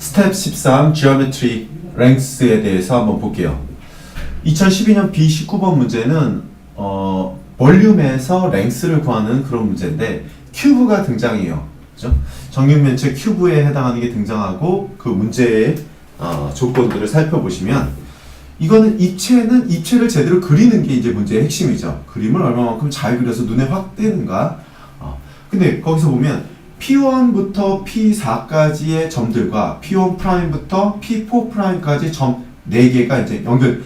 스텝 13 Geometry Lengths에 대해서 한번 볼게요. 2012년 B19번 문제는 볼륨에서 랭스를 구하는 그런 문제인데 큐브가 등장해요. 그죠? 정육면체 큐브에 해당하는 게 등장하고 그 문제의 조건들을 살펴보시면 이거는 입체를 제대로 그리는 게 이제 문제의 핵심이죠. 그림을 얼마만큼 잘 그려서 눈에 확 띄는가. 근데 거기서 보면 P1부터 P4까지의 점들과 P1'부터 P4'까지 점 4개가 이제 연결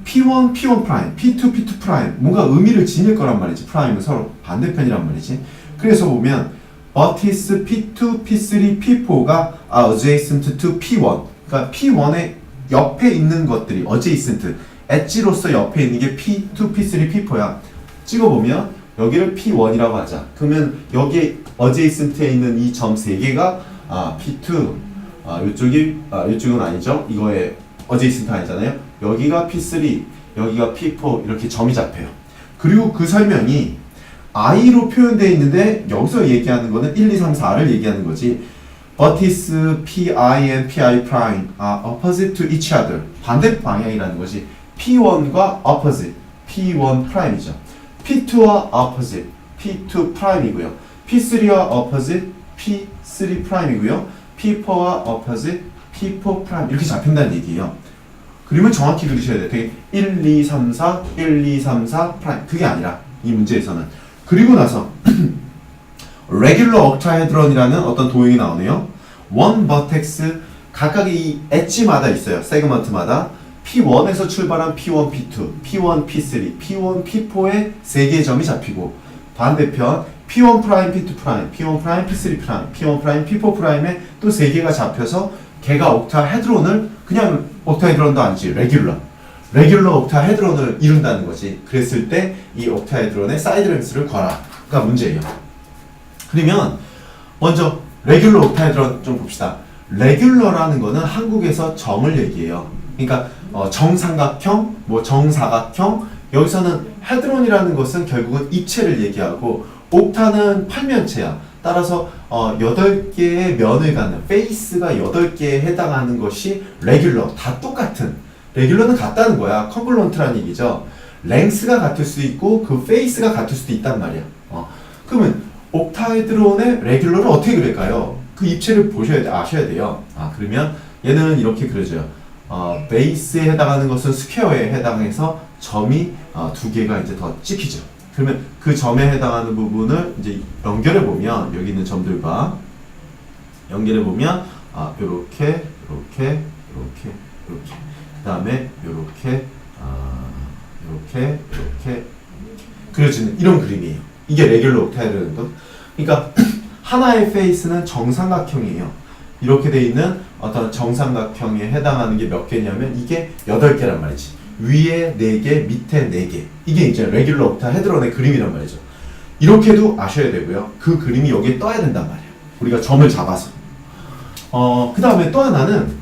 P1, P1', P2, P2', 뭔가 의미를 지닐 거란 말이지. 프라임은 서로 반대편이란 말이지. 그래서 보면 버티스 P2, P3, P4가 adjacent to P1. 그러니까 P1의 옆에 있는 것들이 adjacent, 엣지로서 옆에 있는 게 P2, P3, P4야. 찍어보면 여기를 P1이라고 하자. 그러면 여기 adjacent에 있는 이 점 3개가 P2, 이쪽은 아니죠. 이거에 adjacent 아니잖아요. 여기가 P3, 여기가 P4 이렇게 점이 잡혀요. 그리고 그 설명이 I로 표현되어 있는데 여기서 얘기하는 거는 1, 2, 3, 4를 얘기하는 거지. 버티스 Pi and Pi' are opposite to each other. 반대 방향이라는 것이 P1과 opposite, P1'이죠. P2와 opposite, P2'이고요. P3와 opposite, P3'이고요. P4와 opposite, P4' 이렇게 잡힌다는 얘기예요. 그림을 정확히 그리셔야 돼요. 되게 1, 2, 3, 4, 1, 2, 3, 4 프라임. 그게 아니라 이 문제에서는. 그리고 나서 regular octahedron이라는 어떤 도형이 나오네요. one vertex 각각의 이 엣지마다 있어요. 세그먼트마다 P1에서 출발한 P1, P2, P1, P3, P1, P4의 3개의 점이 잡히고 반대편 P1', P2', P1', P3', P1', P4'에 또 3개가 잡혀서 걔가 옥타헤드론을 그냥 옥타헤드론도 아니지 레귤러 옥타헤드론을 이룬다는 거지. 그랬을 때 이 옥타헤드론의 사이드 랭스를 구하라가 문제예요. 그러면 먼저 레귤러 옥타헤드론 좀 봅시다. 레귤러라는 거는 한국에서 정을 얘기해요. 그러니까 정삼각형, 뭐 정사각형. 여기서는 헤드론이라는 것은 결국은 입체를 얘기하고 옥타는 팔면체야. 따라서 8개의 면을 갖는 페이스가 8개에 해당하는 것이 레귤러. 다 똑같은. 레귤러는 같다는 거야. 컨글런트라는 얘기죠. 랭스가 같을 수 있고 그 페이스가 같을 수도 있단 말이야. 그러면 옥타헤드론의 레귤러를 어떻게 그릴까요? 그 입체를 아셔야 돼요. 그러면 얘는 이렇게 그려져요. 베이스에 해당하는 것은 스퀘어에 해당해서 점이 2개가 이제 더 찍히죠. 그러면 그 점에 해당하는 부분을 이제 연결해 보면 여기 있는 점들과 연결해 보면 요렇게 그다음에 요렇게 그려지는 이런 그림이에요. 이게 레귤러 옥타헤드론. 그러니까 하나의 페이스는 정삼각형이에요. 이렇게 돼 있는 어떤 정삼각형에 해당하는 게 몇 개냐면 이게 8개란 말이지. 위에 4개, 밑에 4개. 이게 이제 레귤러 옥타헤드론의 그림이란 말이죠. 이렇게도 아셔야 되고요. 그 그림이 여기에 떠야 된단 말이에요. 우리가 점을 잡아서. 그 다음에 또 하나는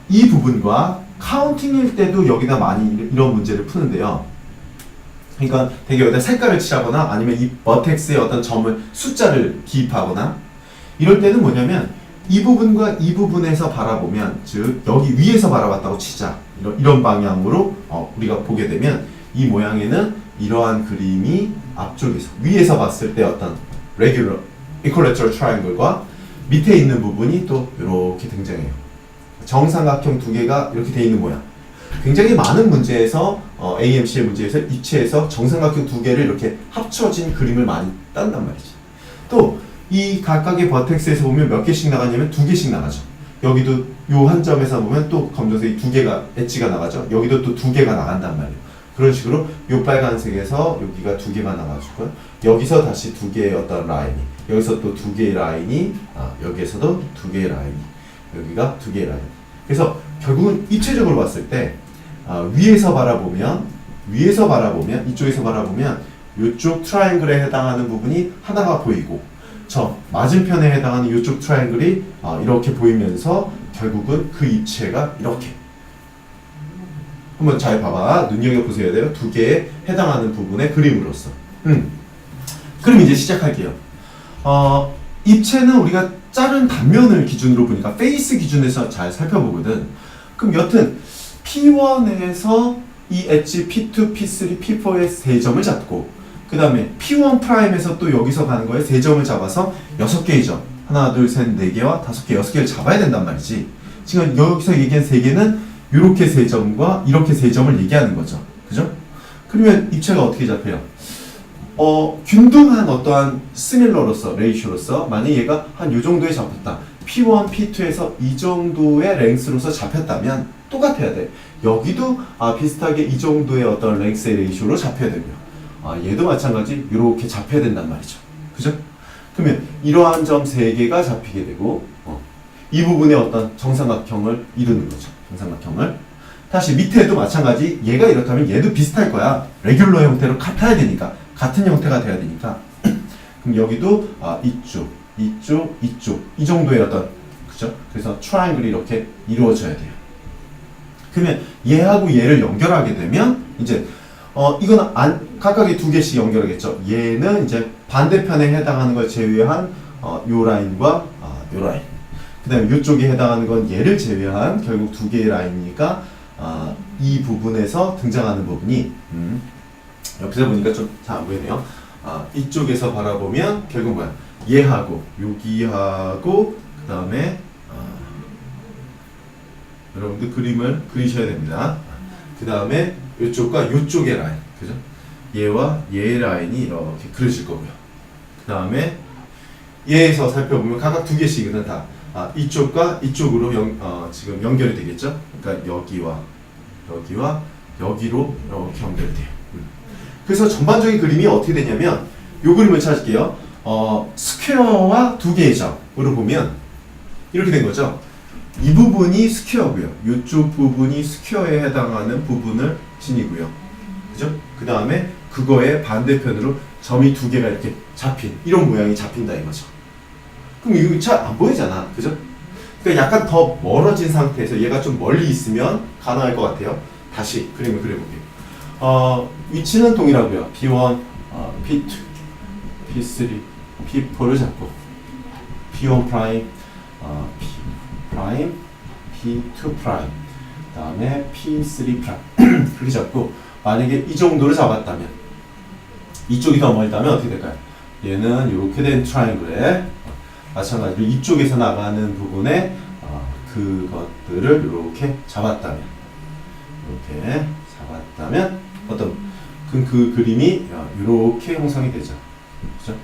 이 부분과 카운팅일 때도 여기다 많이 이런 문제를 푸는데요. 그러니까 되게 여기다 색깔을 칠하거나 아니면 이 버텍스에 어떤 점을 숫자를 기입하거나 이럴 때는 뭐냐면 이 부분과 이 부분에서 바라보면 즉 여기 위에서 바라봤다고 치자. 이런 방향으로 우리가 보게 되면 이 모양에는 이러한 그림이 앞쪽에서 위에서 봤을 때 어떤 regular equilateral triangle과 밑에 있는 부분이 또 이렇게 등장해요. 정삼각형 2개가 이렇게 돼 있는 모양. 굉장히 많은 문제에서 AMC의 문제에서 입체에서 정삼각형 2개를 이렇게 합쳐진 그림을 많이 딴단 말이지. 또 이 각각의 버텍스에서 보면 몇 개씩 나가냐면 2개씩 나가죠. 여기도 요 한 점에서 보면 또 검정색이 2개가 엣지가 나가죠. 여기도 또 2개가 나간단 말이에요. 그런 식으로 요 빨간색에서 여기가 2개가 나가지고 여기서 다시 2개의 어떤 라인이 여기서 또 2개의 라인이 여기에서도 2개의 라인이 여기가 2개의 라인. 그래서 결국은 입체적으로 봤을 때 위에서 바라보면 이쪽에서 바라보면 이쪽 트라이앵글에 해당하는 부분이 하나가 보이고 저 맞은편에 해당하는 이쪽 트라이앵글이 이렇게 보이면서 결국은 그 입체가 이렇게 한번 잘 봐봐. 눈여겨보셔야 돼요. 2개에 해당하는 부분의 그림으로서. 그럼 이제 시작할게요. 입체는 우리가 자른 단면을 기준으로 보니까 페이스 기준에서 잘 살펴보거든. 그럼 여튼 P1에서 이 엣지 P2, P3, P4의 세 점을 잡고 그 다음에 P1 프라임에서 또 여기서 가는 거에 세 점을 잡아서 6개의 점 하나, 둘, 셋, 4개와 5개, 6개를 잡아야 된단 말이지. 지금 여기서 얘기한 3개는 이렇게 세 점과 이렇게 세 점을 얘기하는 거죠. 그죠? 그러면 입체가 어떻게 잡혀요? 균등한 어떠한 시밀러로서, 레이쇼로서 만약 얘가 한 요 정도에 잡혔다. P1, P2에서 이 정도의 랭스로서 잡혔다면 똑같아야 돼. 여기도 비슷하게 이 정도의 어떤 랭스의 레이쇼로 잡혀야 되고요. 얘도 마찬가지 이렇게 잡혀야 된단 말이죠. 그죠? 그러면 이러한 점 3개가 잡히게 되고 이 부분에 어떤 정삼각형을 이루는 거죠. 정삼각형을. 다시 밑에도 마찬가지 얘가 이렇다면 얘도 비슷할 거야. 레귤러 형태로 같아야 되니까. 같은 형태가 돼야 되니까. 그럼 여기도 이쪽, 이쪽, 이쪽 이 정도의 어떤 그죠? 그래서 트라이앵글이 이렇게 이루어져야 돼요. 그러면 얘하고 얘를 연결하게 되면 이제 이건 각각의 2개씩 연결하겠죠. 얘는 이제 반대편에 해당하는 걸 제외한 요 라인과 요 라인. 그 다음에 이쪽에 해당하는 건 얘를 제외한 결국 2개의 라인이니까 이 부분에서 등장하는 부분이 옆에서 보니까 좀 잘 안 보이네요. 이쪽에서 바라보면 결국 뭐야? 얘하고 여기하고 그 다음에 여러분들 그림을 그리셔야 됩니다. 그 다음에 이쪽과 이쪽의 라인, 그죠? 얘와 얘의 라인이 이렇게 그려질 거고요. 그 다음에 얘에서 살펴보면 각각 2개씩은 다 이쪽과 이쪽으로 지금 연결이 되겠죠? 그러니까 여기와 여기와 여기로 이렇게 연결이 돼요. 그래서 전반적인 그림이 어떻게 되냐면 이 그림을 찾을게요. 스퀘어와 2개의 점으로 보면 이렇게 된 거죠. 이 부분이 스퀘어고요. 이쪽 부분이 스퀘어에 해당하는 부분을 지니고요. 그죠? 그 다음에 그거의 반대편으로 점이 2개가 이렇게 잡힌 이런 모양이 잡힌다 이거죠. 그럼 이거 잘 안 보이잖아. 그죠? 그러니까 약간 더 멀어진 상태에서 얘가 좀 멀리 있으면 가능할 것 같아요. 다시 그림을 그려볼게요. 위치는 동일하고요. P1, P2, P3, P4를 잡고 P1 프라임, P 프라임, P2 프라임, 그 다음에 P3 프라임 그렇게 잡고 만약에 이 정도를 잡았다면 이쪽이 더 멀다면 어떻게 될까요? 얘는 이렇게 된 트라이앵글에 마찬가지로 이쪽에서 나가는 부분에 그것들을 이렇게 잡았다면 어떤 그 그림이 이렇게 형성이 되죠. 그죠?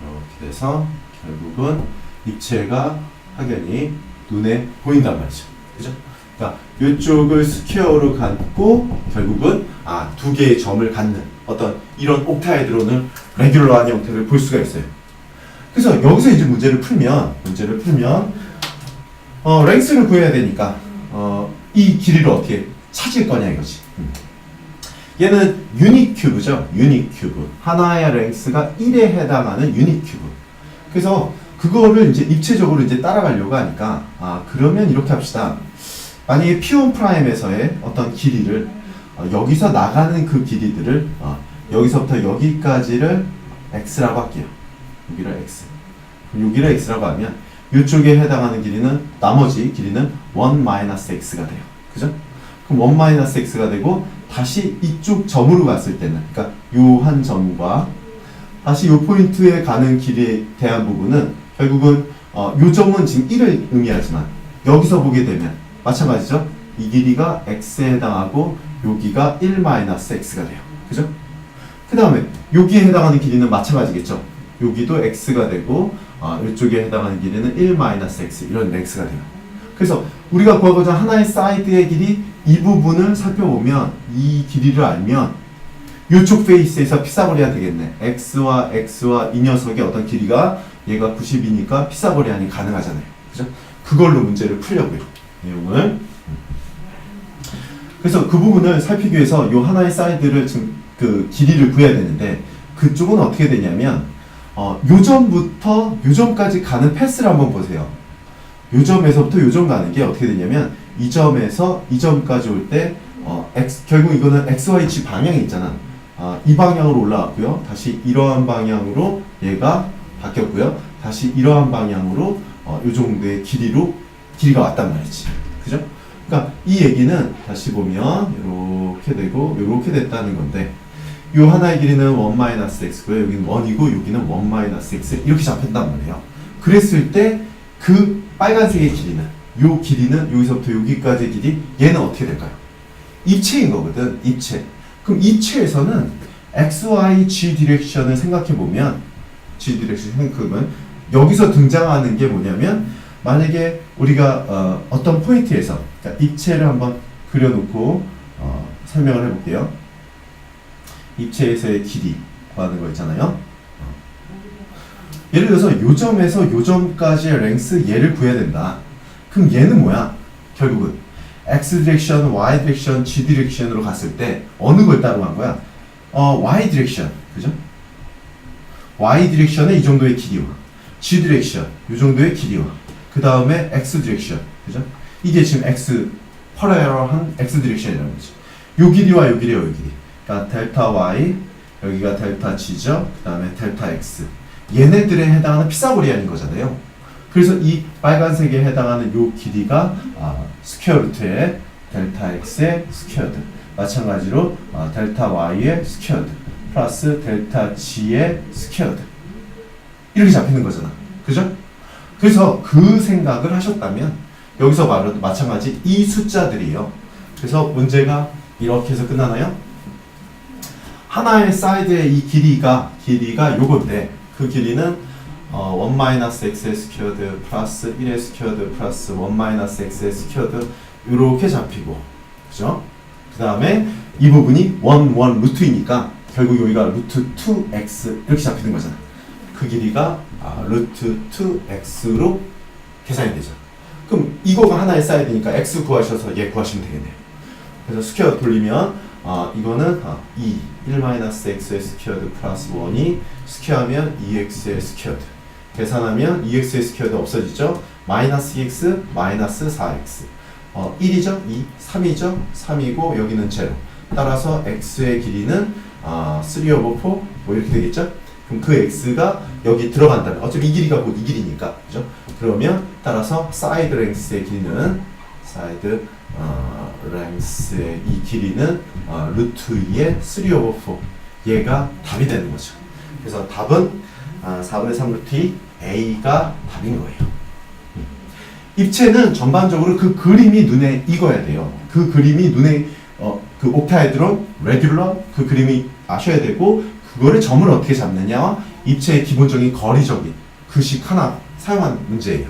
이렇게 돼서 결국은 입체가 확연히 눈에 보인단 말이죠. 그죠? 그러니까 이쪽을 스퀘어로 갖고 결국은 2개의 점을 갖는 어떤 이런 옥타이드론을 레귤러한 형태를 볼 수가 있어요. 그래서 여기서 이제 문제를 풀면 랭스를 구해야 되니까 이 길이를 어떻게 찾을 거냐 이거지. 얘는 유닛 큐브죠. 유닛 큐브. 하나의 랭스가 1에 해당하는 유닛 큐브. 그래서 그거를 이제 입체적으로 이제 따라가려고 하니까 그러면 이렇게 합시다. 만약에 P1 프라임에서의 어떤 길이를 여기서 나가는 그 길이들을 여기서부터 여기까지를 x라고 할게요. 여기를 x. 여기를 x라고 하면 이쪽에 해당하는 길이는 나머지 길이는 1-x가 돼요. 그죠? 그럼 1-x가 되고 다시 이쪽 점으로 갔을 때는 그러니까 요 한 점과 다시 요 포인트에 가는 길에 대한 부분은 결국은 요 점은 지금 1을 의미하지만 여기서 보게 되면 마찬가지죠. 이 길이가 x에 해당하고 여기가 1-x가 돼요. 그죠? 그 다음에 여기에 해당하는 길이는 마찬가지겠죠. 여기도 x가 되고 이쪽에 해당하는 길이는 1-x 이런 x가 돼요. 그래서 우리가 구하고자 하나의 사이드의 길이 이 부분을 살펴보면 이 길이를 알면 이쪽 페이스에서 피사고리안 되겠네. x와 x와 이 녀석의 어떤 길이가 얘가 90이니까 피사고리안이 가능하잖아요. 그죠? 그걸로 문제를 풀려고요. 내용을. 그래서 그 부분을 살피기 위해서 이 하나의 사이드를 지금 그 길이를 구해야 되는데 그쪽은 어떻게 되냐면 요 점부터 요 점까지 가는 패스를 한번 보세요. 요 점에서부터 요 점 가는 게 어떻게 되냐면 이 점에서 이 점까지 올 때 결국 이거는 XYZ 방향이 있잖아. 이 방향으로 올라왔고요. 다시 이러한 방향으로 얘가 바뀌었고요. 다시 이러한 방향으로 이 정도의 길이가 왔단 말이지. 그죠? 그러니까 이 얘기는 다시 보면 이렇게 되고 이렇게 됐다는 건데 이 하나의 길이는 1-x고요. 여기는 1이고 여기는 1-x 이렇게 잡혔단 말이에요. 그랬을 때 그 빨간색의 길이는 이 길이는 여기서부터 여기까지의 길이 얘는 어떻게 될까요? 입체인 거거든. 입체. 그럼 입체에서는 x, y, g 디렉션을 생각해 보면 g 디렉션 생각하면 여기서 등장하는 게 뭐냐면 만약에 우리가 어떤 포인트에서 그러니까 입체를 한번 그려놓고 설명을 해볼게요. 입체에서의 길이 구하는 거 있잖아요. 예를 들어서 요 점에서 요 점까지의 랭스 얘를 구해야 된다. 그럼 얘는 뭐야? 결국은 x 디렉션, y 디렉션, g 디렉션으로 갔을 때 어느 걸 따로 간 거야? y 디렉션, 그죠? y 디렉션에 이 정도의 길이와 g 디렉션, 이 정도의 길이와 그 다음에 x 디렉션, 그죠? 이게 지금 x 퍼레럴한 x 디렉션이라는 거죠. 요 길이와 요 길이와 요 길이. 그러니까 델타 y, 여기가 델타 g죠. 그 다음에 델타 x. 얘네들에 해당하는 피사고리안인 거잖아요. 그래서 이 빨간색에 해당하는 요 길이가 스퀘어 루트의 델타 x의 스퀘어드. 마찬가지로 델타 y의 스퀘어드 플러스 델타 g의 스퀘어드. 이렇게 잡히는 거잖아. 그죠? 그래서 그 생각을 하셨다면 여기서 말은 마찬가지 이 숫자들이에요. 그래서 문제가 이렇게 해서 끝나나요? 하나의 사이드의 이 길이가 요건데 그 길이는 1-x의 스퀘어드 플러스 1의 스퀘어드 플러스 1-x의 스퀘어드 이렇게 잡히고, 그죠? 그 다음에 이 부분이 1 루트이니까 결국 여기가 루트 2x 이렇게 잡히는 거잖아. 그 길이가 루트 2x로 계산이 되죠. 그럼 이거가 하나의 사이드니까 x 구하셔서 얘 구하시면 되겠네요. 그래서 스퀘어 돌리면 이거는 1-x의 스퀘어드 플러스 1이 스퀘어하면 2x의 스퀘어드. 계산하면 2x의 스퀘어드 없어지죠. 마이너스 2x, 마이너스 4x. 1이죠? 2, 3이죠? 3이고 여기는 0. 따라서 x의 길이는 3 over 4 뭐 이렇게 되겠죠? 그럼 그 x가 여기 들어간다면 어차피 이 길이가 곧 이 길이니까, 그죠? 그러면 따라서 사이드 랭스의 길이는 랭스의 이 길이는 루트 2의 3 over 4 얘가 답이 되는 거죠. 그래서 답은 4분의 3 루트 2 A가 답인 거예요. 입체는 전반적으로 그 그림이 눈에 익어야 돼요. 그 그림이 눈에 그 옥타헤드론, 레귤러 그 그림이 아셔야 되고 그거를 점을 어떻게 잡느냐와 입체의 기본적인 거리적인 그 식 하나 사용한 문제예요.